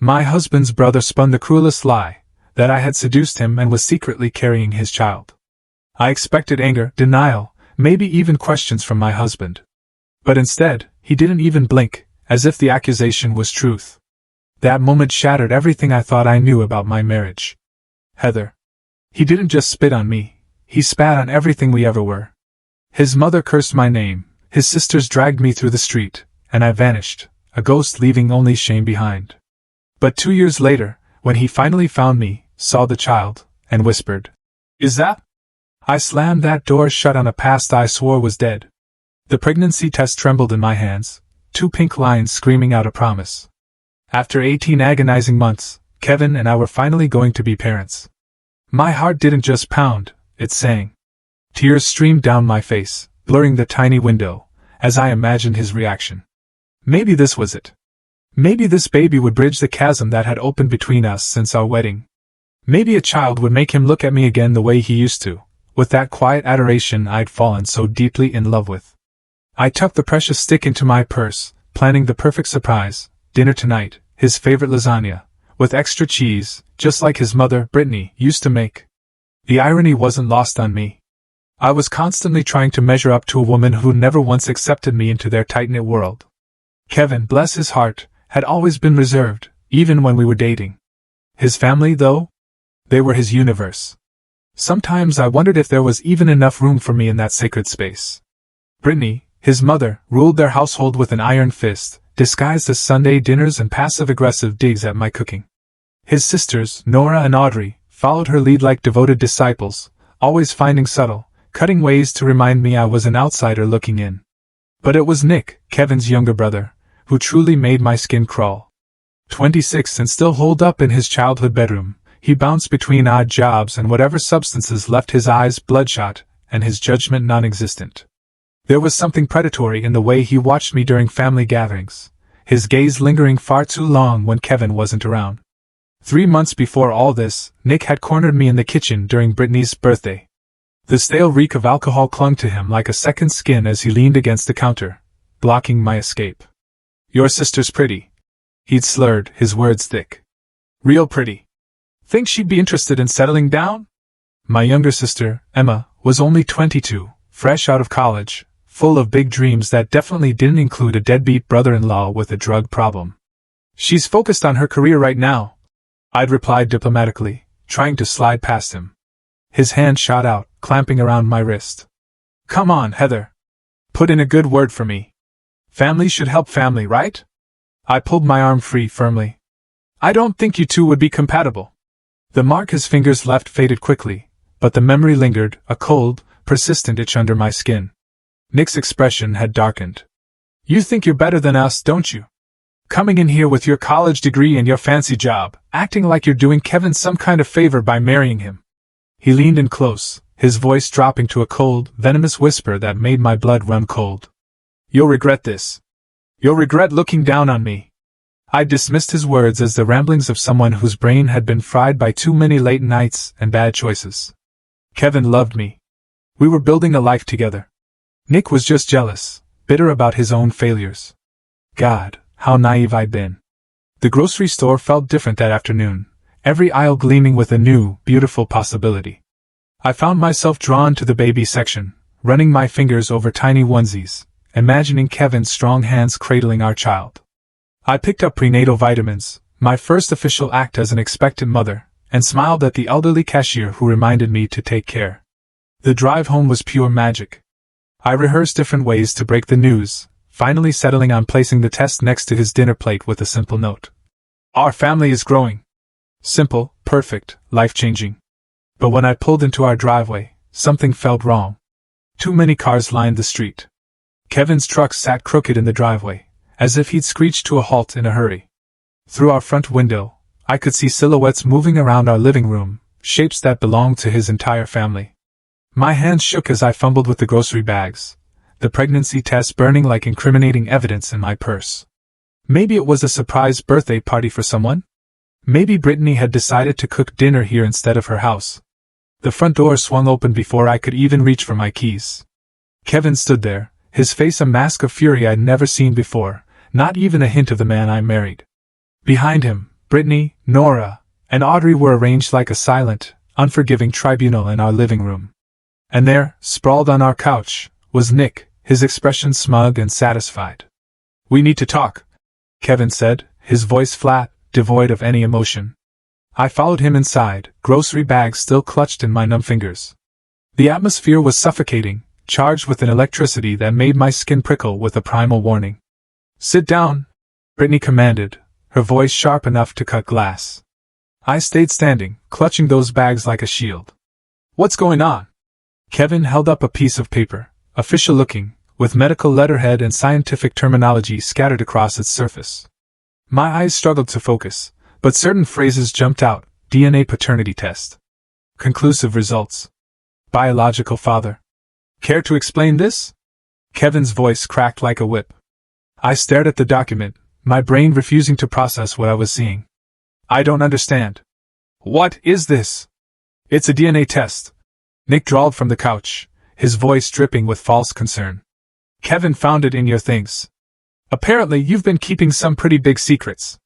My husband's brother spun the cruelest lie, that I had seduced him and was secretly carrying his child. I expected anger, denial, maybe even questions from my husband. But instead, he didn't even blink, as if the accusation was truth. That moment shattered everything I thought I knew about my marriage. Heather. He didn't just spit on me, he spat on everything we ever were. His mother cursed my name, his sisters dragged me through the street, and I vanished, a ghost leaving only shame behind. But 2 years later, when he finally found me, saw the child, and whispered, "Is that?" I slammed that door shut on a past I swore was dead. The pregnancy test trembled in my hands, 2 pink lines screaming out a promise. After 18 agonizing months, Kevin and I were finally going to be parents. My heart didn't just pound, it sang. Tears streamed down my face, blurring the tiny window, as I imagined his reaction. Maybe this was it. Maybe this baby would bridge the chasm that had opened between us since our wedding. Maybe a child would make him look at me again the way he used to, with that quiet adoration I'd fallen so deeply in love with. I tucked the precious stick into my purse, planning the perfect surprise, dinner tonight, his favorite lasagna, with extra cheese, just like his mother, Brittany, used to make. The irony wasn't lost on me. I was constantly trying to measure up to a woman who never once accepted me into their tight-knit world. Kevin, bless his heart, had always been reserved, even when we were dating. His family, though? They were his universe. Sometimes I wondered if there was even enough room for me in that sacred space. Brittany, his mother, ruled their household with an iron fist, disguised as Sunday dinners and passive-aggressive digs at my cooking. His sisters, Nora and Audrey, followed her lead like devoted disciples, always finding subtle, cutting ways to remind me I was an outsider looking in. But it was Nick, Kevin's younger brother, who truly made my skin crawl. 26 and still holed up in his childhood bedroom, he bounced between odd jobs and whatever substances left his eyes bloodshot and his judgment non-existent. There was something predatory in the way he watched me during family gatherings, his gaze lingering far too long when Kevin wasn't around. 3 months before all this, Nick had cornered me in the kitchen during Brittany's birthday. The stale reek of alcohol clung to him like a second skin as he leaned against the counter, blocking my escape. "Your sister's pretty." He'd slurred, his words thick. "Real pretty. Think she'd be interested in settling down?" My younger sister, Emma, was only 22, fresh out of college, full of big dreams that definitely didn't include a deadbeat brother-in-law with a drug problem. "She's focused on her career right now," I'd replied diplomatically, trying to slide past him. His hand shot out, clamping around my wrist. "Come on, Heather. Put in a good word for me. Family should help family, right?" I pulled my arm free firmly. "I don't think you two would be compatible." The mark his fingers left faded quickly, but the memory lingered, a cold, persistent itch under my skin. Nick's expression had darkened. "You think you're better than us, don't you? Coming in here with your college degree and your fancy job, acting like you're doing Kevin some kind of favor by marrying him." He leaned in close, his voice dropping to a cold, venomous whisper that made my blood run cold. "You'll regret this. You'll regret looking down on me." I dismissed his words as the ramblings of someone whose brain had been fried by too many late nights and bad choices. Kevin loved me. We were building a life together. Nick was just jealous, bitter about his own failures. God, how naive I'd been. The grocery store felt different that afternoon, every aisle gleaming with a new, beautiful possibility. I found myself drawn to the baby section, running my fingers over tiny onesies, imagining Kevin's strong hands cradling our child. I picked up prenatal vitamins, my first official act as an expectant mother, and smiled at the elderly cashier who reminded me to take care. The drive home was pure magic. I rehearsed different ways to break the news, finally settling on placing the test next to his dinner plate with a simple note. "Our family is growing." Simple, perfect, life-changing. But when I pulled into our driveway, something felt wrong. Too many cars lined the street. Kevin's truck sat crooked in the driveway, as if he'd screeched to a halt in a hurry. Through our front window, I could see silhouettes moving around our living room, shapes that belonged to his entire family. My hands shook as I fumbled with the grocery bags, the pregnancy test burning like incriminating evidence in my purse. Maybe it was a surprise birthday party for someone? Maybe Brittany had decided to cook dinner here instead of her house. The front door swung open before I could even reach for my keys. Kevin stood there, his face a mask of fury I'd never seen before, not even a hint of the man I married. Behind him, Brittany, Nora, and Audrey were arranged like a silent, unforgiving tribunal in our living room. And there, sprawled on our couch, was Nick, his expression smug and satisfied. "We need to talk," Kevin said, his voice flat, devoid of any emotion. I followed him inside, grocery bags still clutched in my numb fingers. The atmosphere was suffocating, charged with an electricity that made my skin prickle with a primal warning. "Sit down," Brittany commanded, her voice sharp enough to cut glass. I stayed standing, clutching those bags like a shield. "What's going on?" Kevin held up a piece of paper, official-looking, with medical letterhead and scientific terminology scattered across its surface. My eyes struggled to focus, but certain phrases jumped out: DNA paternity test. Conclusive results. Biological father. "Care to explain this?" Kevin's voice cracked like a whip. I stared at the document, my brain refusing to process what I was seeing. "I don't understand." "What is this?" "It's a DNA test," Nick drawled from the couch, his voice dripping with false concern. "Kevin found it in your things. Apparently you've been keeping some pretty big secrets."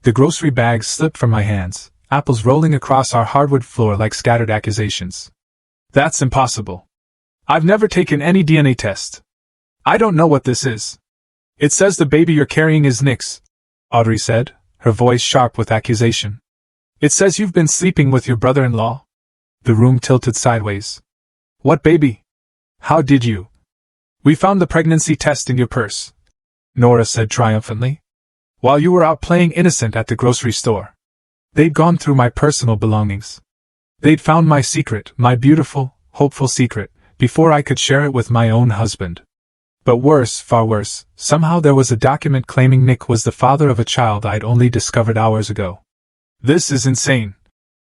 The grocery bags slipped from my hands, apples rolling across our hardwood floor like scattered accusations. "That's impossible. I've never taken any DNA test. I don't know what this is." "It says the baby you're carrying is Nick's," Audrey said, her voice sharp with accusation. "It says you've been sleeping with your brother-in-law." The room tilted sideways. "What baby? How did you?" "We found the pregnancy test in your purse," Nora said triumphantly, "while you were out playing innocent at the grocery store. They'd gone through my personal belongings. They'd found my secret, my beautiful, hopeful secret, before I could share it with my own husband. But worse, far worse, somehow there was a document claiming Nick was the father of a child I'd only discovered hours ago." "This is insane,"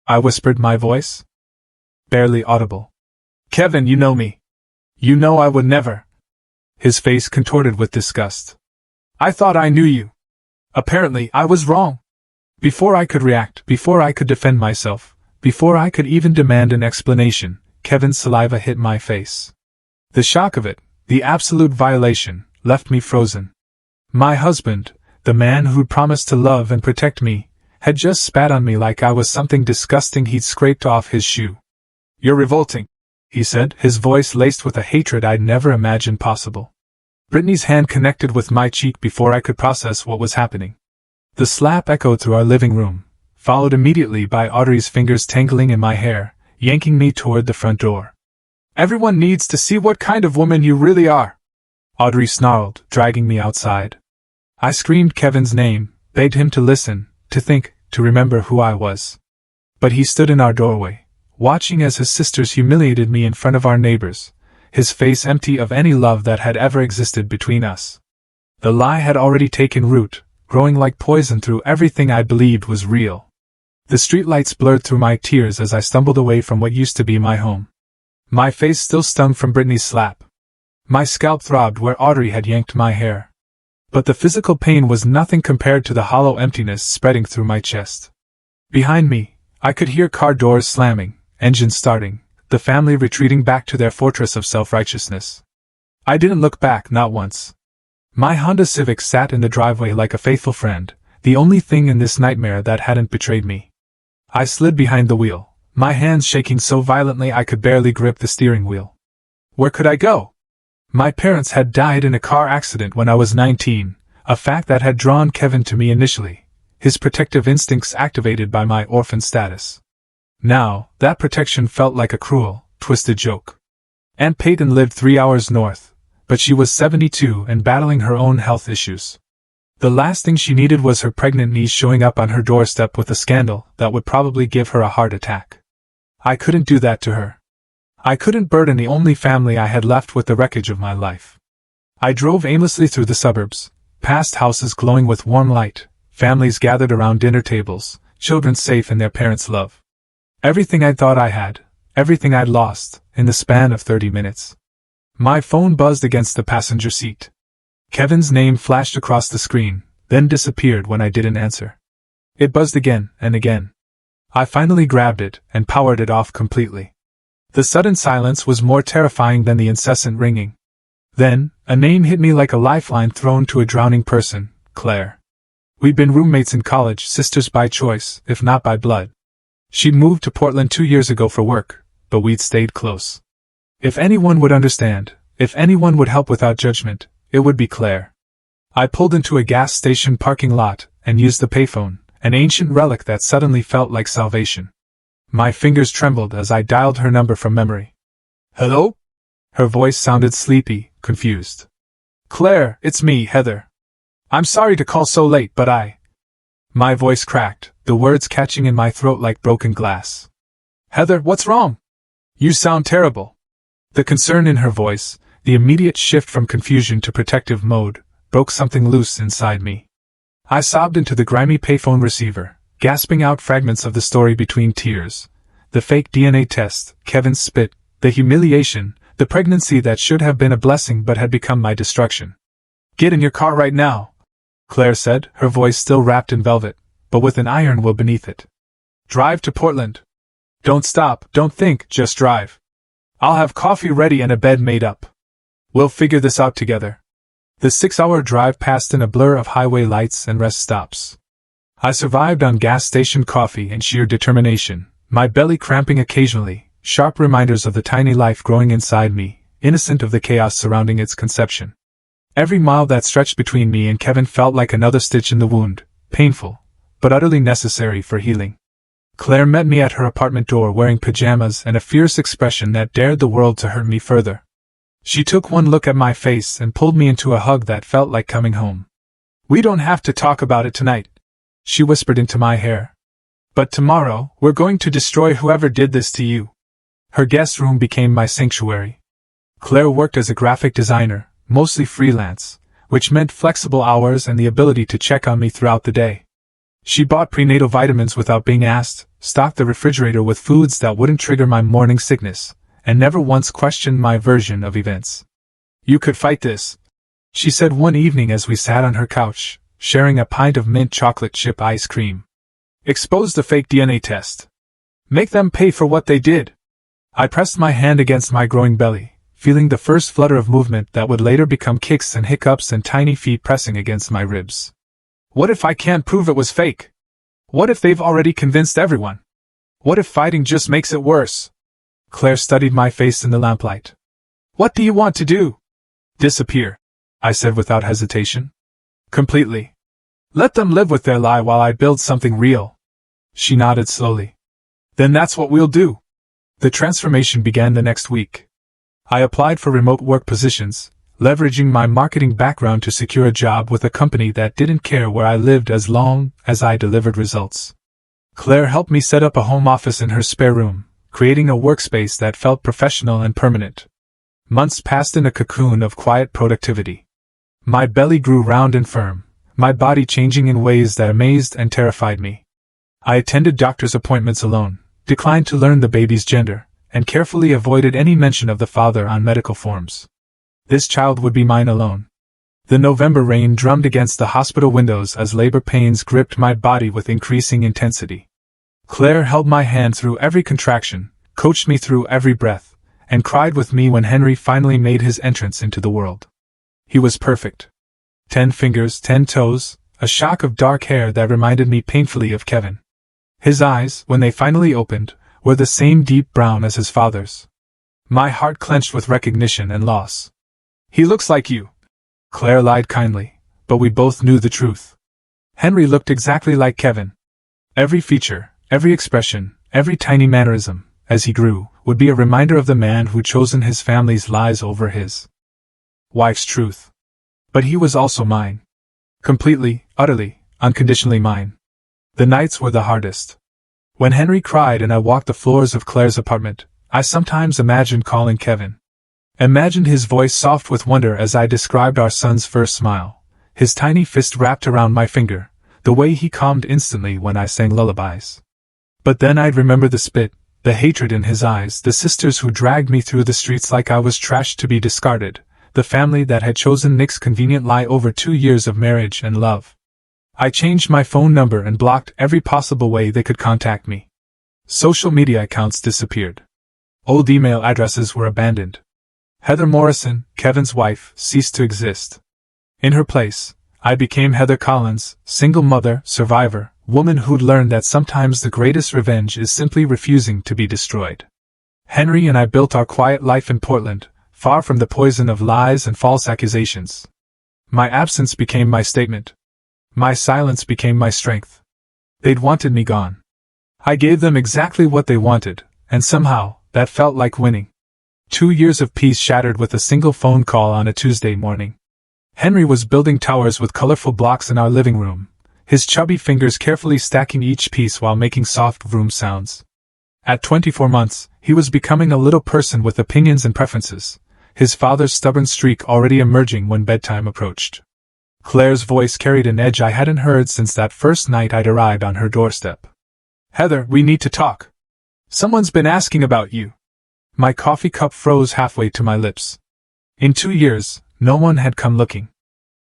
I whispered, my voice barely audible. "Kevin, you know me. You know I would never." His face contorted with disgust. "I thought I knew you. Apparently I was wrong." Before I could react, before I could defend myself, before I could even demand an explanation, Kevin's saliva hit my face. The shock of it, the absolute violation, left me frozen. My husband, the man who'd promised to love and protect me, had just spat on me like I was something disgusting he'd scraped off his shoe. "You're revolting," he said, his voice laced with a hatred I'd never imagined possible. Brittany's hand connected with my cheek before I could process what was happening. The slap echoed through our living room, followed immediately by Audrey's fingers tangling in my hair, yanking me toward the front door. "Everyone needs to see what kind of woman you really are," Audrey snarled, dragging me outside. I screamed Kevin's name, begged him to listen, to think, to remember who I was. But he stood in our doorway, watching as his sisters humiliated me in front of our neighbors, his face empty of any love that had ever existed between us. The lie had already taken root, growing like poison through everything I believed was real. The streetlights blurred through my tears as I stumbled away from what used to be my home. My face still stung from Brittany's slap. My scalp throbbed where Audrey had yanked my hair. But the physical pain was nothing compared to the hollow emptiness spreading through my chest. Behind me, I could hear car doors slamming, engines starting, the family retreating back to their fortress of self-righteousness. I didn't look back, not once. My Honda Civic sat in the driveway like a faithful friend, the only thing in this nightmare that hadn't betrayed me. I slid behind the wheel, my hands shaking so violently I could barely grip the steering wheel. Where could I go? My parents had died in a car accident when I was 19, a fact that had drawn Kevin to me initially, his protective instincts activated by my orphan status. Now, that protection felt like a cruel, twisted joke. Aunt Peyton lived 3 hours north, but she was 72 and battling her own health issues. The last thing she needed was her pregnant niece showing up on her doorstep with a scandal that would probably give her a heart attack. I couldn't do that to her. I couldn't burden the only family I had left with the wreckage of my life. I drove aimlessly through the suburbs, past houses glowing with warm light, families gathered around dinner tables, children safe in their parents' love. Everything I thought I had, everything I'd lost, in the span of 30 minutes. My phone buzzed against the passenger seat. Kevin's name flashed across the screen, then disappeared when I didn't answer. It buzzed again and again. I finally grabbed it and powered it off completely. The sudden silence was more terrifying than the incessant ringing. Then, a name hit me like a lifeline thrown to a drowning person: Claire. We'd been roommates in college, sisters by choice, if not by blood. She'd moved to Portland 2 years ago for work, but we'd stayed close. If anyone would understand, if anyone would help without judgment, it would be Claire. I pulled into a gas station parking lot and used the payphone, an ancient relic that suddenly felt like salvation. My fingers trembled as I dialed her number from memory. "Hello?" Her voice sounded sleepy, confused. "Claire, it's me, Heather. I'm sorry to call so late, but My voice cracked, the words catching in my throat like broken glass. "Heather, what's wrong? You sound terrible." The concern in her voice, the immediate shift from confusion to protective mode, broke something loose inside me. I sobbed into the grimy payphone receiver, gasping out fragments of the story between tears. The fake DNA test, Kevin's spit, the humiliation, the pregnancy that should have been a blessing but had become my destruction. "Get in your car right now," Claire said, her voice still wrapped in velvet, but with an iron will beneath it. "Drive to Portland. Don't stop, don't think, just drive. I'll have coffee ready and a bed made up. We'll figure this out together." The 6-hour drive passed in a blur of highway lights and rest stops. I survived on gas station coffee and sheer determination, my belly cramping occasionally, sharp reminders of the tiny life growing inside me, innocent of the chaos surrounding its conception. Every mile that stretched between me and Kevin felt like another stitch in the wound, painful, but utterly necessary for healing. Claire met me at her apartment door wearing pajamas and a fierce expression that dared the world to hurt me further. She took one look at my face and pulled me into a hug that felt like coming home. "We don't have to talk about it tonight," she whispered into my hair. "But tomorrow, we're going to destroy whoever did this to you." Her guest room became my sanctuary. Claire worked as a graphic designer, mostly freelance, which meant flexible hours and the ability to check on me throughout the day. She bought prenatal vitamins without being asked, stocked the refrigerator with foods that wouldn't trigger my morning sickness, and never once questioned my version of events. "You could fight this," she said one evening as we sat on her couch, sharing a pint of mint chocolate chip ice cream. "Expose the fake DNA test. Make them pay for what they did." I pressed my hand against my growing belly, feeling the first flutter of movement that would later become kicks and hiccups and tiny feet pressing against my ribs. What if I can't prove it was fake? What if they've already convinced everyone? What if fighting just makes it worse? Claire studied my face in the lamplight. "What do you want to do?" "Disappear," I said without hesitation. "Completely. Let them live with their lie while I build something real." She nodded slowly. "Then that's what we'll do." The transformation began the next week. I applied for remote work positions, leveraging my marketing background to secure a job with a company that didn't care where I lived as long as I delivered results. Claire helped me set up a home office in her spare room, creating a workspace that felt professional and permanent. Months passed in a cocoon of quiet productivity. My belly grew round and firm, my body changing in ways that amazed and terrified me. I attended doctor's appointments alone, declined to learn the baby's gender, and carefully avoided any mention of the father on medical forms. This child would be mine alone. The November rain drummed against the hospital windows as labor pains gripped my body with increasing intensity. Claire held my hand through every contraction, coached me through every breath, and cried with me when Henry finally made his entrance into the world. He was perfect. 10 fingers, 10 toes, a shock of dark hair that reminded me painfully of Kevin. His eyes, when they finally opened, were the same deep brown as his father's. My heart clenched with recognition and loss. "He looks like you," Claire lied kindly, but we both knew the truth. Henry looked exactly like Kevin. Every feature, every expression, every tiny mannerism, as he grew, would be a reminder of the man who'd chosen his family's lies over his wife's truth. But he was also mine. Completely, utterly, unconditionally mine. The nights were the hardest. When Henry cried and I walked the floors of Claire's apartment, I sometimes imagined calling Kevin. Imagined his voice soft with wonder as I described our son's first smile, his tiny fist wrapped around my finger, the way he calmed instantly when I sang lullabies. But then I'd remember the spit, the hatred in his eyes, the sisters who dragged me through the streets like I was trash to be discarded, the family that had chosen Nick's convenient lie over 2 years of marriage and love. I changed my phone number and blocked every possible way they could contact me. Social media accounts disappeared. Old email addresses were abandoned. Heather Morrison, Kevin's wife, ceased to exist. In her place, I became Heather Collins, single mother, survivor, woman who'd learned that sometimes the greatest revenge is simply refusing to be destroyed. Henry and I built our quiet life in Portland, far from the poison of lies and false accusations. My absence became my statement. My silence became my strength. They'd wanted me gone. I gave them exactly what they wanted, and somehow, that felt like winning. 2 years of peace shattered with a single phone call on a Tuesday morning. Henry was building towers with colorful blocks in our living room, his chubby fingers carefully stacking each piece while making soft vroom sounds. At 24 months, he was becoming a little person with opinions and preferences, his father's stubborn streak already emerging when bedtime approached. Claire's voice carried an edge I hadn't heard since that first night I'd arrived on her doorstep. "Heather, we need to talk. Someone's been asking about you." My coffee cup froze halfway to my lips. In 2 years, no one had come looking.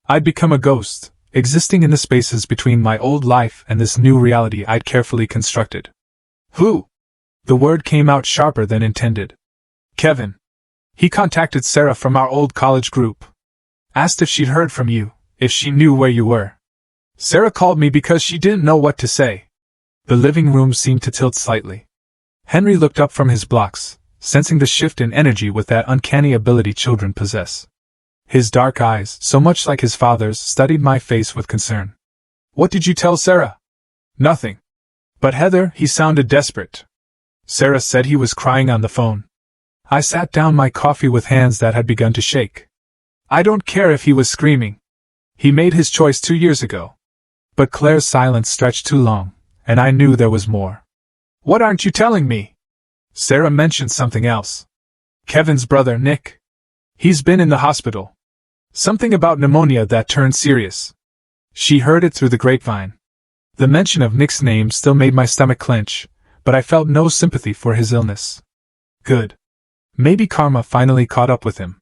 I'd become a ghost, existing in the spaces between my old life and this new reality I'd carefully constructed. "Who?" The word came out sharper than intended. "Kevin. He contacted Sarah from our old college group. Asked if she'd heard from you, if she knew where you were. Sarah called me because she didn't know what to say." The living room seemed to tilt slightly. Henry looked up from his blocks, sensing the shift in energy with that uncanny ability children possess. His dark eyes, so much like his father's, studied my face with concern. "What did you tell Sarah?" "Nothing." "But Heather," he sounded desperate. "Sarah said he was crying on the phone." I sat down my coffee with hands that had begun to shake. "I don't care if he was screaming. He made his choice 2 years ago." But Claire's silence stretched too long, and I knew there was more. "What aren't you telling me?" "Sarah mentioned something else. Kevin's brother, Nick. He's been in the hospital. Something about pneumonia that turned serious." She heard it through the grapevine. The mention of Nick's name still made my stomach clench, but I felt no sympathy for his illness. Good. Maybe karma finally caught up with him.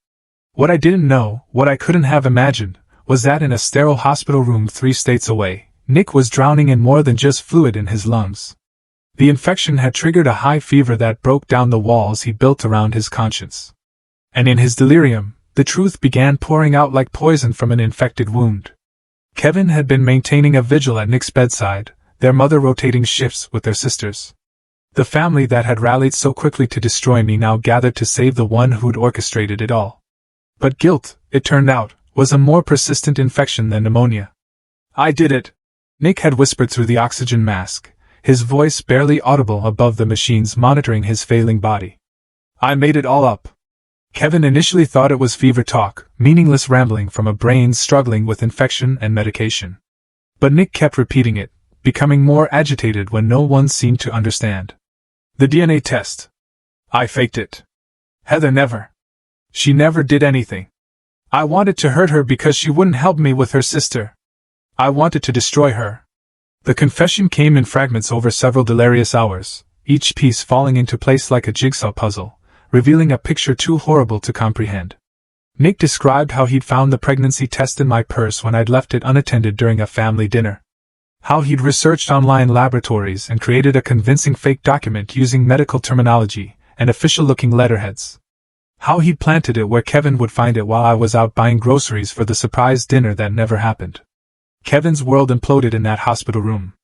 What I didn't know, what I couldn't have imagined, was that in a sterile hospital room 3 states away, Nick was drowning in more than just fluid in his lungs. The infection had triggered a high fever that broke down the walls he built around his conscience. And in his delirium, the truth began pouring out like poison from an infected wound. Kevin had been maintaining a vigil at Nick's bedside, their mother rotating shifts with their sisters. The family that had rallied so quickly to destroy me now gathered to save the one who'd orchestrated it all. But guilt, it turned out, was a more persistent infection than pneumonia. "I did it," Nick had whispered through the oxygen mask, his voice barely audible above the machines monitoring his failing body. "I made it all up." Kevin initially thought it was fever talk, meaningless rambling from a brain struggling with infection and medication. But Nick kept repeating it, becoming more agitated when no one seemed to understand. "The DNA test. I faked it. Heather never. She never did anything. I wanted to hurt her because she wouldn't help me with her sister. I wanted to destroy her." The confession came in fragments over several delirious hours, each piece falling into place like a jigsaw puzzle, revealing a picture too horrible to comprehend. Nick described how he'd found the pregnancy test in my purse when I'd left it unattended during a family dinner. How he'd researched online laboratories and created a convincing fake document using medical terminology and official-looking letterheads. How he'd planted it where Kevin would find it while I was out buying groceries for the surprise dinner that never happened. Kevin's world imploded in that hospital room.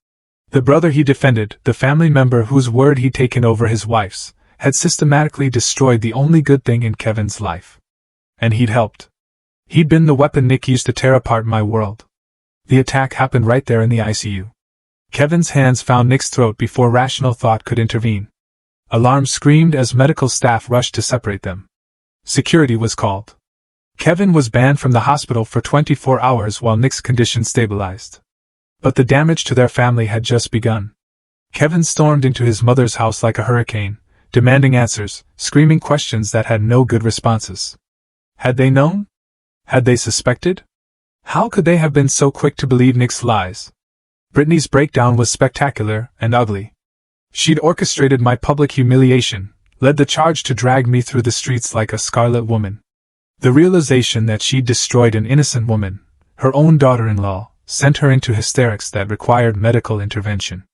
The brother he defended, the family member whose word he'd taken over his wife's, had systematically destroyed the only good thing in Kevin's life. And he'd helped. He'd been the weapon Nick used to tear apart my world. The attack happened right there in the ICU. Kevin's hands found Nick's throat before rational thought could intervene. Alarm screamed as medical staff rushed to separate them. Security was called. Kevin was banned from the hospital for 24 hours while Nick's condition stabilized. But the damage to their family had just begun. Kevin stormed into his mother's house like a hurricane, demanding answers, screaming questions that had no good responses. Had they known? Had they suspected? How could they have been so quick to believe Nick's lies? Brittany's breakdown was spectacular and ugly. She'd orchestrated my public humiliation, led the charge to drag me through the streets like a scarlet woman. The realization that she'd destroyed an innocent woman, her own daughter-in-law, sent her into hysterics that required medical intervention.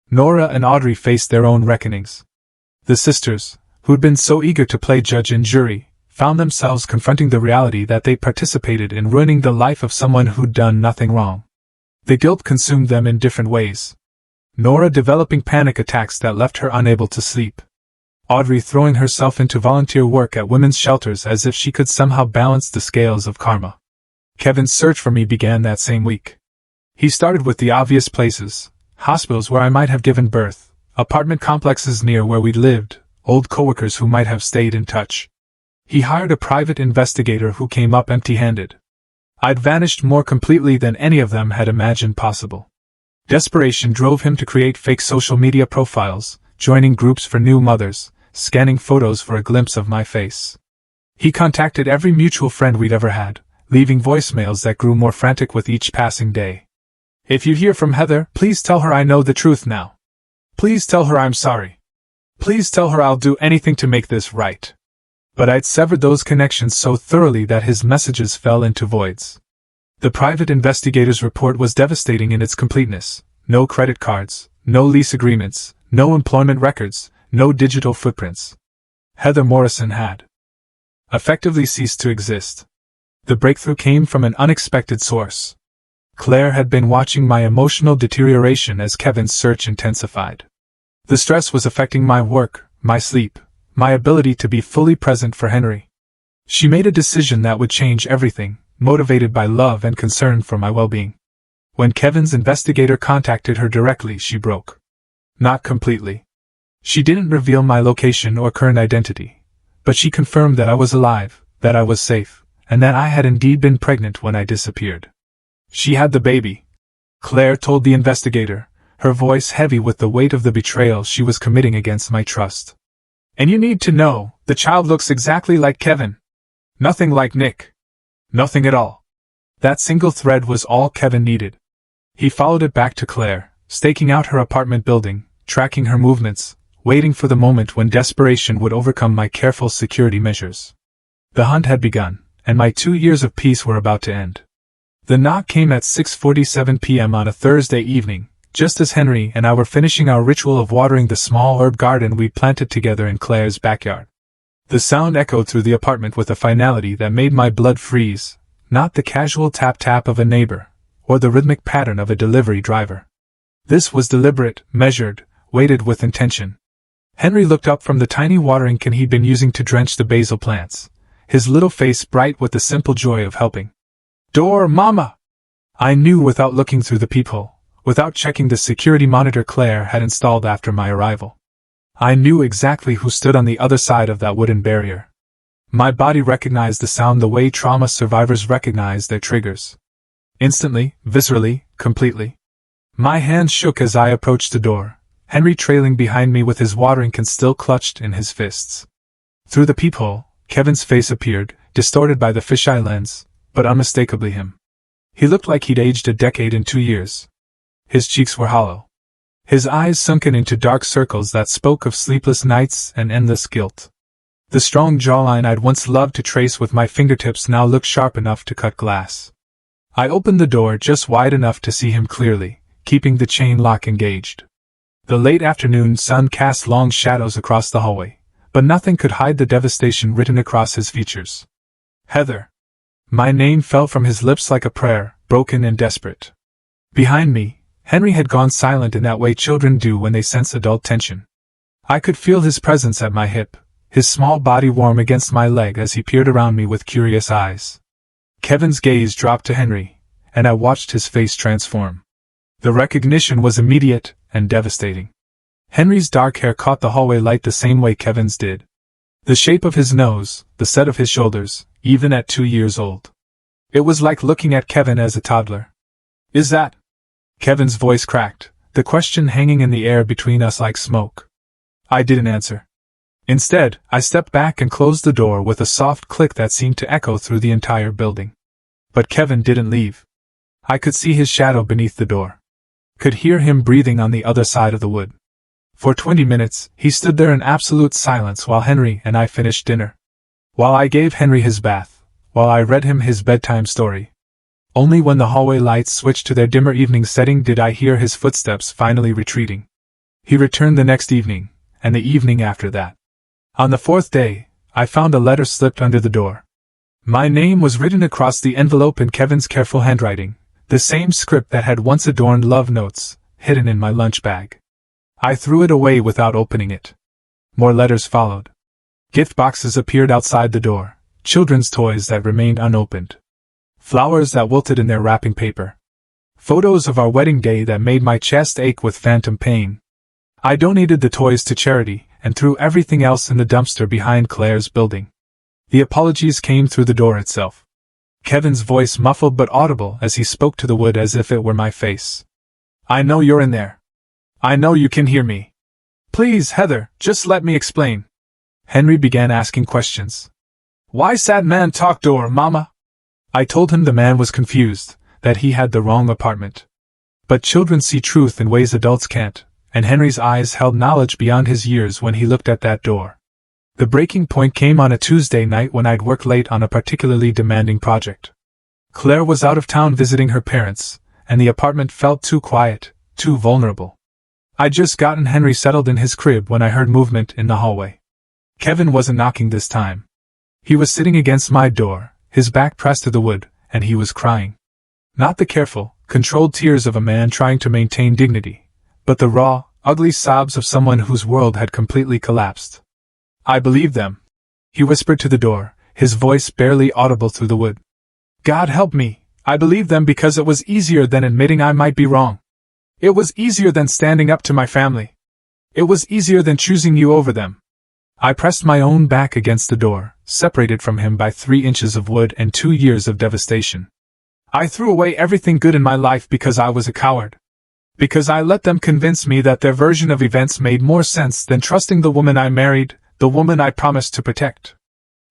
Nora and Audrey faced their own reckonings. The sisters, who'd been so eager to play judge and jury, found themselves confronting the reality that they participated in ruining the life of someone who'd done nothing wrong. The guilt consumed them in different ways. Nora developing panic attacks that left her unable to sleep. Audrey throwing herself into volunteer work at women's shelters as if she could somehow balance the scales of karma. Kevin's search for me began that same week. He started with the obvious places: hospitals where I might have given birth, apartment complexes near where we'd lived, old coworkers who might have stayed in touch. He hired a private investigator who came up empty-handed. I'd vanished more completely than any of them had imagined possible. Desperation drove him to create fake social media profiles, joining groups for new mothers, scanning photos for a glimpse of my face. He contacted every mutual friend we'd ever had, leaving voicemails that grew more frantic with each passing day. "If you hear from Heather, please tell her I know the truth now. Please tell her I'm sorry. Please tell her I'll do anything to make this right." But I'd severed those connections so thoroughly that his messages fell into voids. The private investigator's report was devastating in its completeness: no credit cards, no lease agreements, no employment records, no digital footprints. Heather Morrison had effectively ceased to exist. The breakthrough came from an unexpected source. Claire had been watching my emotional deterioration as Kevin's search intensified. The stress was affecting my work, my sleep, my ability to be fully present for Henry. She made a decision that would change everything, motivated by love and concern for my well-being. When Kevin's investigator contacted her directly, she broke. Not completely. She didn't reveal my location or current identity, but she confirmed that I was alive, that I was safe, and that I had indeed been pregnant when I disappeared. She had the baby, Claire told the investigator, her voice heavy with the weight of the betrayal she was committing against my trust. "And you need to know, the child looks exactly like Kevin. Nothing like Nick. Nothing at all." That single thread was all Kevin needed. He followed it back to Claire, staking out her apartment building, tracking her movements, waiting for the moment when desperation would overcome my careful security measures. The hunt had begun, and my 2 years of peace were about to end. The knock came at 6:47 p.m. on a Thursday evening, just as Henry and I were finishing our ritual of watering the small herb garden we planted together in Claire's backyard. The sound echoed through the apartment with a finality that made my blood freeze, not the casual tap-tap of a neighbor, or the rhythmic pattern of a delivery driver. This was deliberate, measured, weighted with intention. Henry looked up from the tiny watering can he'd been using to drench the basil plants, his little face bright with the simple joy of helping. "Door, Mama!" I knew without looking through the peephole, without checking the security monitor Claire had installed after my arrival. I knew exactly who stood on the other side of that wooden barrier. My body recognized the sound the way trauma survivors recognize their triggers. Instantly, viscerally, completely. My hands shook as I approached the door, Henry trailing behind me with his watering can still clutched in his fists. Through the peephole, Kevin's face appeared, distorted by the fisheye lens, but unmistakably him. He looked like he'd aged a decade in 2 years. His cheeks were hollow. His eyes sunken into dark circles that spoke of sleepless nights and endless guilt. The strong jawline I'd once loved to trace with my fingertips now looked sharp enough to cut glass. I opened the door just wide enough to see him clearly, keeping the chain lock engaged. The late afternoon sun cast long shadows across the hallway, but nothing could hide the devastation written across his features. "Heather." My name fell from his lips like a prayer, broken and desperate. Behind me, Henry had gone silent in that way children do when they sense adult tension. I could feel his presence at my hip, his small body warm against my leg as he peered around me with curious eyes. Kevin's gaze dropped to Henry, and I watched his face transform. The recognition was immediate and devastating. Henry's dark hair caught the hallway light the same way Kevin's did. The shape of his nose, the set of his shoulders, even at 2 years old. It was like looking at Kevin as a toddler. "Is that?" Kevin's voice cracked, the question hanging in the air between us like smoke. I didn't answer. Instead, I stepped back and closed the door with a soft click that seemed to echo through the entire building. But Kevin didn't leave. I could see his shadow beneath the door. Could hear him breathing on the other side of the wood. For 20 minutes, he stood there in absolute silence while Henry and I finished dinner. While I gave Henry his bath, while I read him his bedtime story. Only when the hallway lights switched to their dimmer evening setting did I hear his footsteps finally retreating. He returned the next evening, and the evening after that. On the 4th day, I found a letter slipped under the door. My name was written across the envelope in Kevin's careful handwriting, the same script that had once adorned love notes, hidden in my lunch bag. I threw it away without opening it. More letters followed. Gift boxes appeared outside the door, children's toys that remained unopened. Flowers that wilted in their wrapping paper. Photos of our wedding day that made my chest ache with phantom pain. I donated the toys to charity and threw everything else in the dumpster behind Claire's building. The apologies came through the door itself. Kevin's voice muffled but audible as he spoke to the wood as if it were my face. I know you're in there. I know you can hear me. Please, Heather, just let me explain. Henry began asking questions. Why sad man talk door, mama? I told him the man was confused, that he had the wrong apartment. But children see truth in ways adults can't, and Henry's eyes held knowledge beyond his years when he looked at that door. The breaking point came on a Tuesday night when I'd worked late on a particularly demanding project. Claire was out of town visiting her parents, and the apartment felt too quiet, too vulnerable. I'd just gotten Henry settled in his crib when I heard movement in the hallway. Kevin wasn't knocking this time. He was sitting against my door, his back pressed to the wood, and he was crying. Not the careful, controlled tears of a man trying to maintain dignity, but the raw, ugly sobs of someone whose world had completely collapsed. I believed them. He whispered to the door, his voice barely audible through the wood. God help me, I believed them because it was easier than admitting I might be wrong. It was easier than standing up to my family. It was easier than choosing you over them. I pressed my own back against the door, separated from him by 3 inches of wood and 2 years of devastation. I threw away everything good in my life because I was a coward. Because I let them convince me that their version of events made more sense than trusting the woman I married, the woman I promised to protect.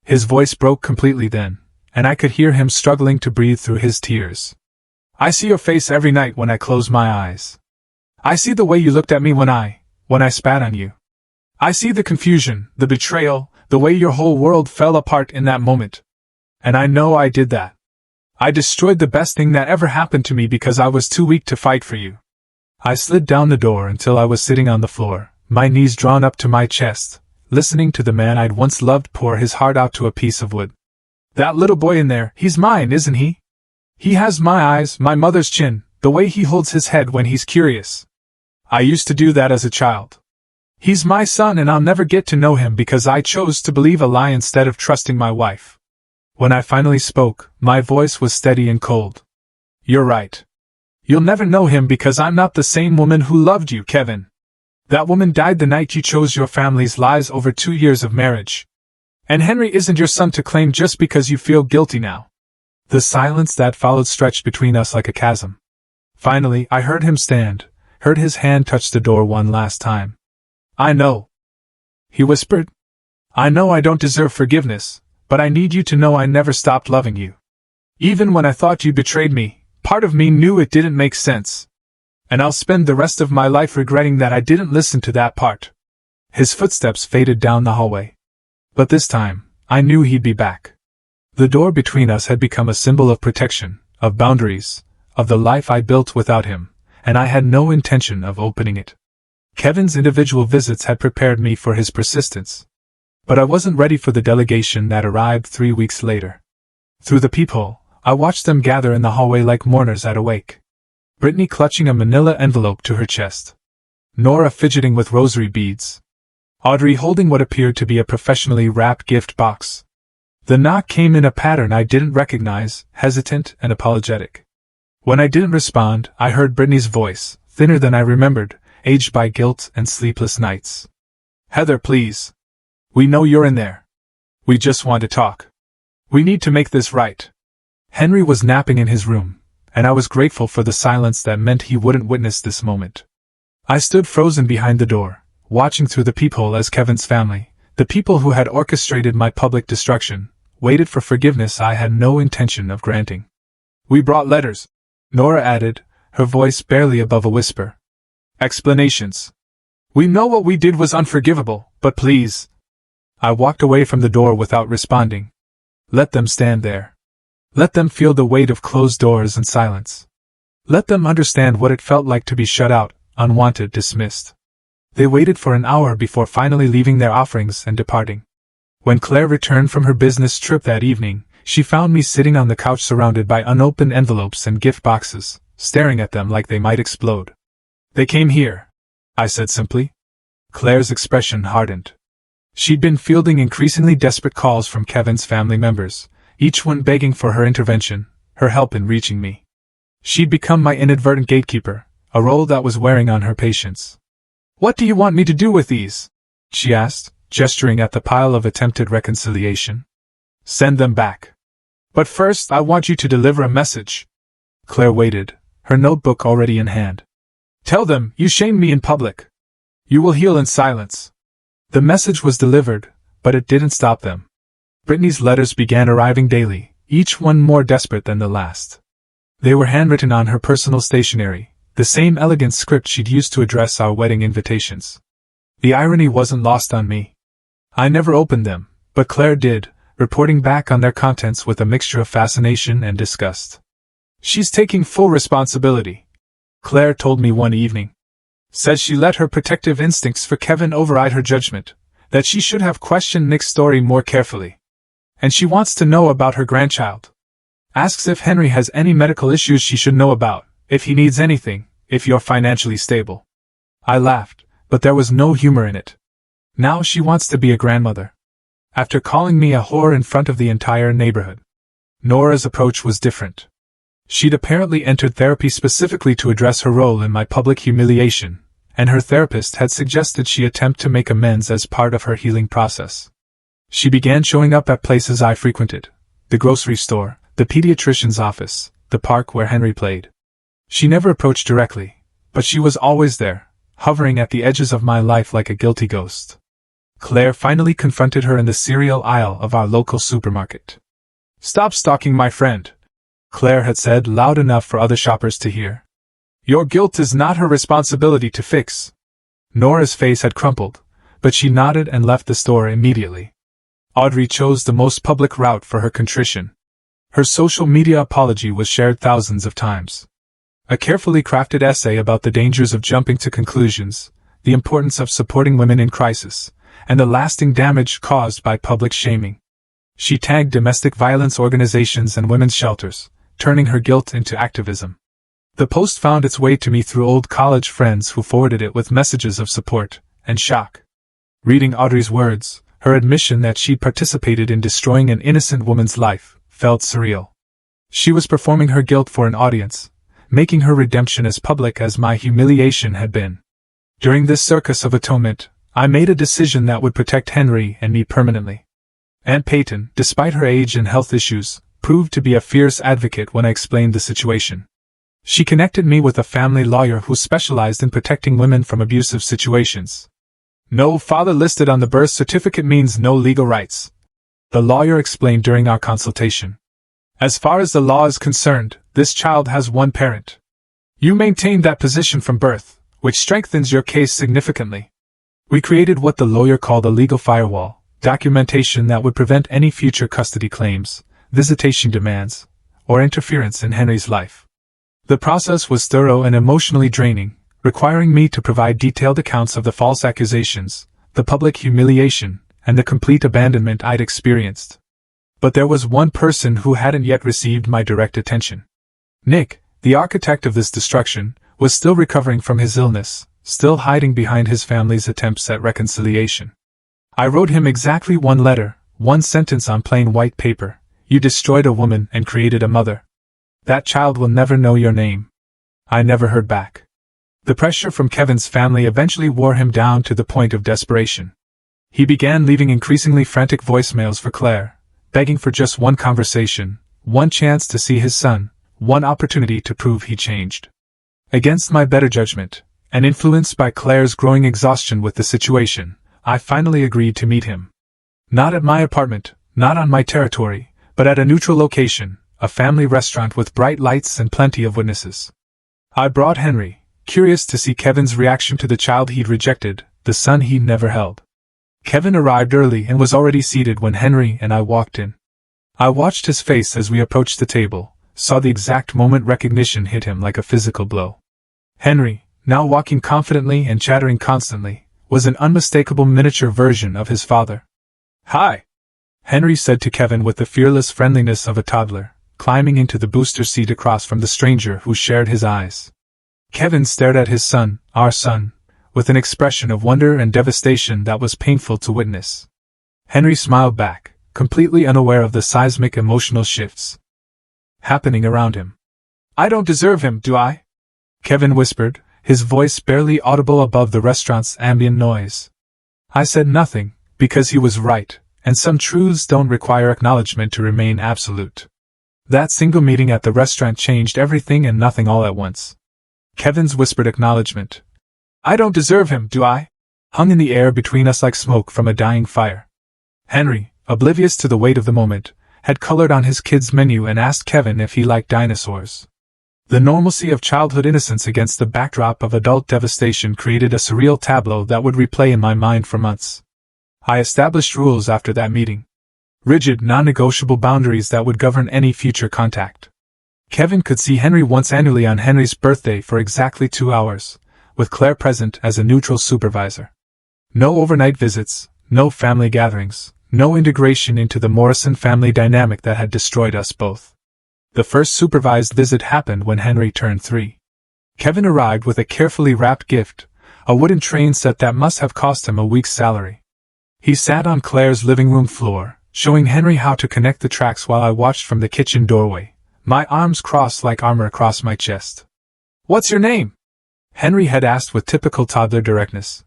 His voice broke completely then, and I could hear him struggling to breathe through his tears. I see your face every night when I close my eyes. I see the way you looked at me when I spat on you. I see the confusion, the betrayal, the way your whole world fell apart in that moment. And I know I did that. I destroyed the best thing that ever happened to me because I was too weak to fight for you. I slid down the door until I was sitting on the floor, my knees drawn up to my chest, listening to the man I'd once loved pour his heart out to a piece of wood. That little boy in there, he's mine, isn't he? He has my eyes, my mother's chin, the way he holds his head when he's curious. I used to do that as a child. He's my son and I'll never get to know him because I chose to believe a lie instead of trusting my wife. When I finally spoke, my voice was steady and cold. You're right. You'll never know him because I'm not the same woman who loved you, Kevin. That woman died the night you chose your family's lies over 2 years of marriage. And Henry isn't your son to claim just because you feel guilty now. The silence that followed stretched between us like a chasm. Finally, I heard him stand, heard his hand touch the door one last time. I know. He whispered. I know I don't deserve forgiveness, but I need you to know I never stopped loving you. Even when I thought you betrayed me, part of me knew it didn't make sense. And I'll spend the rest of my life regretting that I didn't listen to that part. His footsteps faded down the hallway. But this time, I knew he'd be back. The door between us had become a symbol of protection, of boundaries, of the life I built without him, and I had no intention of opening it. Kevin's individual visits had prepared me for his persistence. But I wasn't ready for the delegation that arrived 3 weeks later. Through the peephole, I watched them gather in the hallway like mourners at a wake. Brittany clutching a manila envelope to her chest. Nora fidgeting with rosary beads. Audrey holding what appeared to be a professionally wrapped gift box. The knock came in a pattern I didn't recognize, hesitant and apologetic. When I didn't respond, I heard Brittany's voice, thinner than I remembered, aged by guilt and sleepless nights. Heather, please. We know you're in there. We just want to talk. We need to make this right. Henry was napping in his room, and I was grateful for the silence that meant he wouldn't witness this moment. I stood frozen behind the door, watching through the peephole as Kevin's family, the people who had orchestrated my public destruction, waited for forgiveness I had no intention of granting. We brought letters, Nora added, her voice barely above a whisper. Explanations. We know what we did was unforgivable, but please. I walked away from the door without responding. Let them stand there. Let them feel the weight of closed doors and silence. Let them understand what it felt like to be shut out, unwanted, dismissed. They waited for an hour before finally leaving their offerings and departing. When Claire returned from her business trip that evening, she found me sitting on the couch surrounded by unopened envelopes and gift boxes, staring at them like they might explode. "They came here," I said simply. Claire's expression hardened. She'd been fielding increasingly desperate calls from Kevin's family members, each one begging for her intervention, her help in reaching me. She'd become my inadvertent gatekeeper, a role that was wearing on her patience. "What do you want me to do with these?" she asked, gesturing at the pile of attempted reconciliation. "Send them back. But first I want you to deliver a message." Claire waited, her notebook already in hand. "Tell them you shamed me in public. You will heal in silence." The message was delivered, but it didn't stop them. Brittany's letters began arriving daily, each one more desperate than the last. They were handwritten on her personal stationery, the same elegant script she'd used to address our wedding invitations. The irony wasn't lost on me. I never opened them, but Claire did, reporting back on their contents with a mixture of fascination and disgust. "She's taking full responsibility," Claire told me one evening. "Says she let her protective instincts for Kevin override her judgment, that she should have questioned Nick's story more carefully. And she wants to know about her grandchild. Asks if Henry has any medical issues she should know about, if he needs anything, if you're financially stable." I laughed, but there was no humor in it. Now she wants to be a grandmother. After calling me a whore in front of the entire neighborhood. Nora's approach was different. She'd apparently entered therapy specifically to address her role in my public humiliation, and her therapist had suggested she attempt to make amends as part of her healing process. She began showing up at places I frequented: the grocery store, the pediatrician's office, the park where Henry played. She never approached directly, but she was always there, hovering at the edges of my life like a guilty ghost. Claire finally confronted her in the cereal aisle of our local supermarket. "Stop stalking my friend," Claire had said loud enough for other shoppers to hear. "Your guilt is not her responsibility to fix." Nora's face had crumpled, but she nodded and left the store immediately. Audrey chose the most public route for her contrition. Her social media apology was shared thousands of times. A carefully crafted essay about the dangers of jumping to conclusions, the importance of supporting women in crisis, and the lasting damage caused by public shaming. She tagged domestic violence organizations and women's shelters, turning her guilt into activism. The post found its way to me through old college friends who forwarded it with messages of support and shock. Reading Audrey's words, her admission that she'd participated in destroying an innocent woman's life, felt surreal. She was performing her guilt for an audience, making her redemption as public as my humiliation had been. During this circus of atonement, I made a decision that would protect Henry and me permanently. Aunt Peyton, despite her age and health issues, proved to be a fierce advocate when I explained the situation. She connected me with a family lawyer who specialized in protecting women from abusive situations. "No father listed on the birth certificate means no legal rights," the lawyer explained during our consultation. "As far as the law is concerned, this child has one parent. You maintained that position from birth, which strengthens your case significantly." We created what the lawyer called a legal firewall, documentation that would prevent any future custody claims, visitation demands, or interference in Henry's life. The process was thorough and emotionally draining, requiring me to provide detailed accounts of the false accusations, the public humiliation, and the complete abandonment I'd experienced. But there was one person who hadn't yet received my direct attention. Nick, the architect of this destruction, was still recovering from his illness, still hiding behind his family's attempts at reconciliation. I wrote him exactly one letter, one sentence on plain white paper: "You destroyed a woman and created a mother. That child will never know your name." I never heard back. The pressure from Kevin's family eventually wore him down to the point of desperation. He began leaving increasingly frantic voicemails for Claire, begging for just one conversation, one chance to see his son, one opportunity to prove he changed. Against my better judgment, and influenced by Claire's growing exhaustion with the situation, I finally agreed to meet him. Not at my apartment, not on my territory, but at a neutral location, a family restaurant with bright lights and plenty of witnesses. I brought Henry, curious to see Kevin's reaction to the child he'd rejected, the son he'd never held. Kevin arrived early and was already seated when Henry and I walked in. I watched his face as we approached the table, saw the exact moment recognition hit him like a physical blow. Henry, now walking confidently and chattering constantly, was an unmistakable miniature version of his father. "Hi," Henry said to Kevin with the fearless friendliness of a toddler, climbing into the booster seat across from the stranger who shared his eyes. Kevin stared at his son, our son, with an expression of wonder and devastation that was painful to witness. Henry smiled back, completely unaware of the seismic emotional shifts happening around him. "I don't deserve him, do I?" Kevin whispered, his voice barely audible above the restaurant's ambient noise. I said nothing, because he was right, and some truths don't require acknowledgement to remain absolute. That single meeting at the restaurant changed everything and nothing all at once. Kevin's whispered acknowledgement, "I don't deserve him, do I?" hung in the air between us like smoke from a dying fire. Henry, oblivious to the weight of the moment, had colored on his kids' menu and asked Kevin if he liked dinosaurs. The normalcy of childhood innocence against the backdrop of adult devastation created a surreal tableau that would replay in my mind for months. I established rules after that meeting. Rigid, non-negotiable boundaries that would govern any future contact. Kevin could see Henry once annually on Henry's birthday for exactly 2 hours, with Claire present as a neutral supervisor. No overnight visits, no family gatherings, no integration into the Morrison family dynamic that had destroyed us both. The first supervised visit happened when Henry turned 3. Kevin arrived with a carefully wrapped gift, a wooden train set that must have cost him a week's salary. He sat on Claire's living room floor, showing Henry how to connect the tracks while I watched from the kitchen doorway, my arms crossed like armor across my chest. "What's your name?" Henry had asked with typical toddler directness.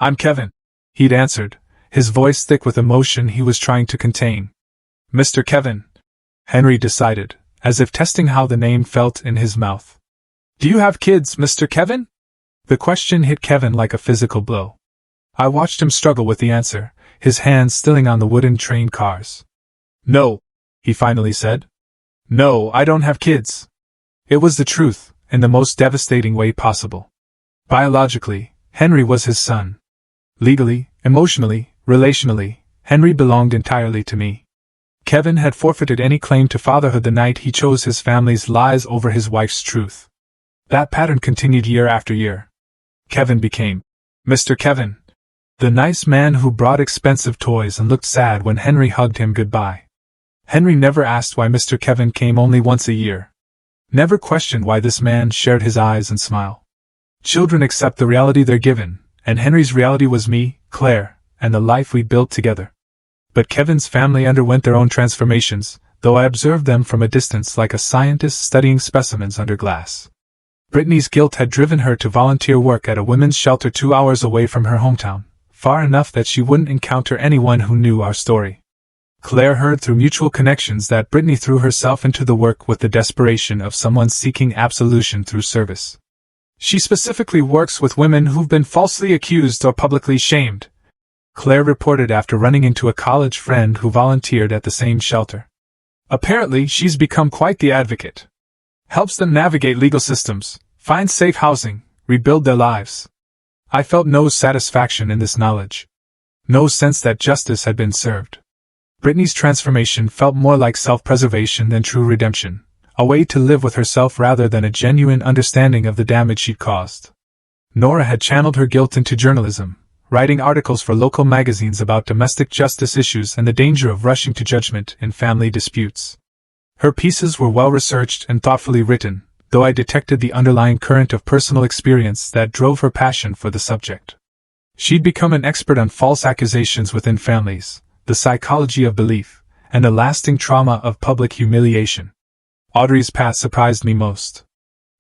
"I'm Kevin," he'd answered, his voice thick with emotion he was trying to contain. "Mr. Kevin," Henry decided, as if testing how the name felt in his mouth. "Do you have kids, Mr. Kevin?" The question hit Kevin like a physical blow. I watched him struggle with the answer, his hands stilling on the wooden train cars. "No," he finally said. "No, I don't have kids." It was the truth, in the most devastating way possible. Biologically, Henry was his son. Legally, emotionally, relationally, Henry belonged entirely to me. Kevin had forfeited any claim to fatherhood the night he chose his family's lies over his wife's truth. That pattern continued year after year. Kevin became Mr. Kevin, the nice man who brought expensive toys and looked sad when Henry hugged him goodbye. Henry never asked why Mr. Kevin came only once a year. Never questioned why this man shared his eyes and smile. Children accept the reality they're given, and Henry's reality was me, Claire, and the life we built together. But Kevin's family underwent their own transformations, though I observed them from a distance like a scientist studying specimens under glass. Brittany's guilt had driven her to volunteer work at a women's shelter 2 hours away from her hometown, far enough that she wouldn't encounter anyone who knew our story. Claire heard through mutual connections that Brittany threw herself into the work with the desperation of someone seeking absolution through service. "She specifically works with women who've been falsely accused or publicly shamed," Claire reported after running into a college friend who volunteered at the same shelter. "Apparently, she's become quite the advocate. Helps them navigate legal systems, find safe housing, rebuild their lives." I felt no satisfaction in this knowledge. No sense that justice had been served. Brittany's transformation felt more like self-preservation than true redemption, a way to live with herself rather than a genuine understanding of the damage she'd caused. Nora had channeled her guilt into journalism, writing articles for local magazines about domestic justice issues and the danger of rushing to judgment in family disputes. Her pieces were well-researched and thoughtfully written, though I detected the underlying current of personal experience that drove her passion for the subject. She'd become an expert on false accusations within families, the psychology of belief, and the lasting trauma of public humiliation. Audrey's path surprised me most.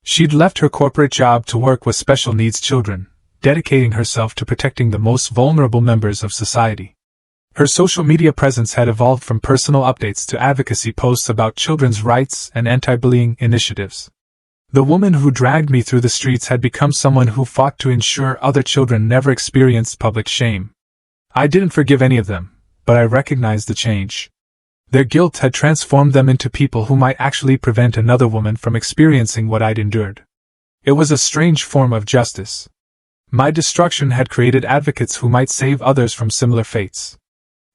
She'd left her corporate job to work with special needs children, dedicating herself to protecting the most vulnerable members of society. Her social media presence had evolved from personal updates to advocacy posts about children's rights and anti-bullying initiatives. The woman who dragged me through the streets had become someone who fought to ensure other children never experienced public shame. I didn't forgive any of them, but I recognized the change. Their guilt had transformed them into people who might actually prevent another woman from experiencing what I'd endured. It was a strange form of justice. My destruction had created advocates who might save others from similar fates.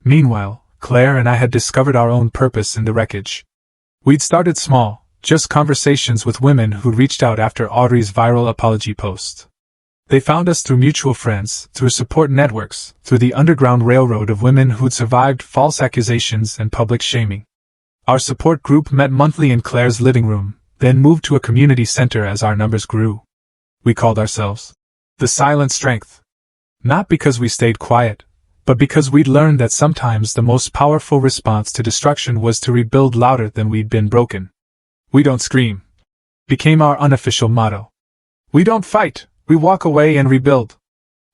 Meanwhile, Claire and I had discovered our own purpose in the wreckage. We'd started small, just conversations with women who'd reached out after Audrey's viral apology post. They found us through mutual friends, through support networks, through the underground railroad of women who'd survived false accusations and public shaming. Our support group met monthly in Claire's living room, then moved to a community center as our numbers grew. We called ourselves the Silent Strength. Not because we stayed quiet, but because we'd learned that sometimes the most powerful response to destruction was to rebuild louder than we'd been broken. "We don't scream," became our unofficial motto. "We don't fight, we walk away and rebuild."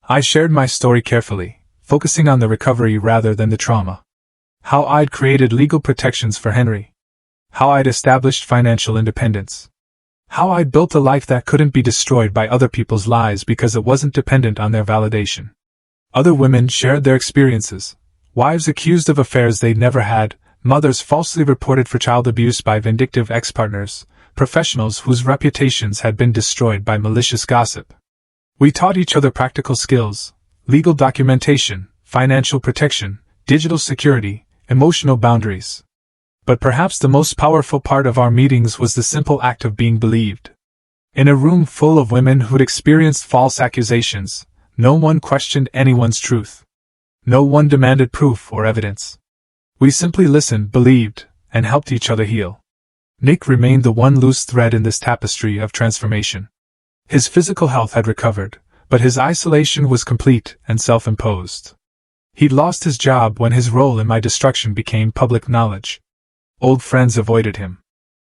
I shared my story carefully, focusing on the recovery rather than the trauma. How I'd created legal protections for Henry. How I'd established financial independence. How I'd built a life that couldn't be destroyed by other people's lies because it wasn't dependent on their validation. Other women shared their experiences. Wives accused of affairs they'd never had, mothers falsely reported for child abuse by vindictive ex-partners, professionals whose reputations had been destroyed by malicious gossip. We taught each other practical skills, legal documentation, financial protection, digital security, emotional boundaries. But perhaps the most powerful part of our meetings was the simple act of being believed. In a room full of women who'd experienced false accusations, no one questioned anyone's truth. No one demanded proof or evidence. We simply listened, believed, and helped each other heal. Nick remained the one loose thread in this tapestry of transformation. His physical health had recovered, but his isolation was complete and self-imposed. He'd lost his job when his role in my destruction became public knowledge. Old friends avoided him.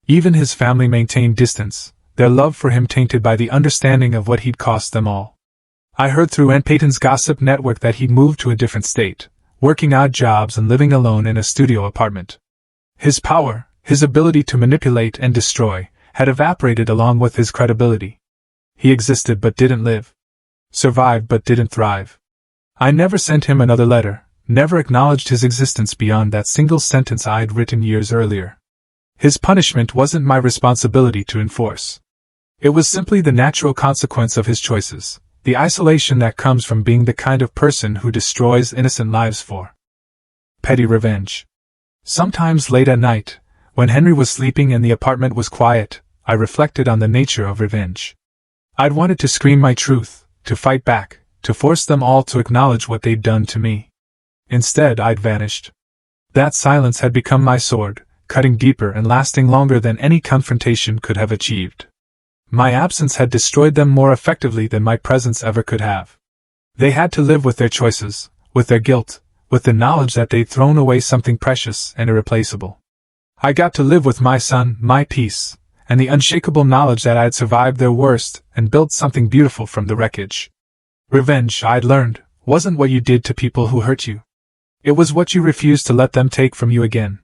Even his family maintained distance, their love for him tainted by the understanding of what he'd cost them all. I heard through Aunt Peyton's gossip network that he'd moved to a different state, working odd jobs and living alone in a studio apartment. His power, his ability to manipulate and destroy, had evaporated along with his credibility. He existed but didn't live. Survived but didn't thrive. I never sent him another letter, never acknowledged his existence beyond that single sentence I'd written years earlier. His punishment wasn't my responsibility to enforce. It was simply the natural consequence of his choices, the isolation that comes from being the kind of person who destroys innocent lives for petty revenge. Sometimes late at night, when Henry was sleeping and the apartment was quiet, I reflected on the nature of revenge. I'd wanted to scream my truth, to fight back, to force them all to acknowledge what they'd done to me. Instead, I'd vanished. That silence had become my sword, cutting deeper and lasting longer than any confrontation could have achieved. My absence had destroyed them more effectively than my presence ever could have. They had to live with their choices, with their guilt, with the knowledge that they'd thrown away something precious and irreplaceable. I got to live with my son, my peace, and the unshakable knowledge that I had survived their worst and built something beautiful from the wreckage. Revenge, I'd learned, wasn't what you did to people who hurt you. It was what you refused to let them take from you again.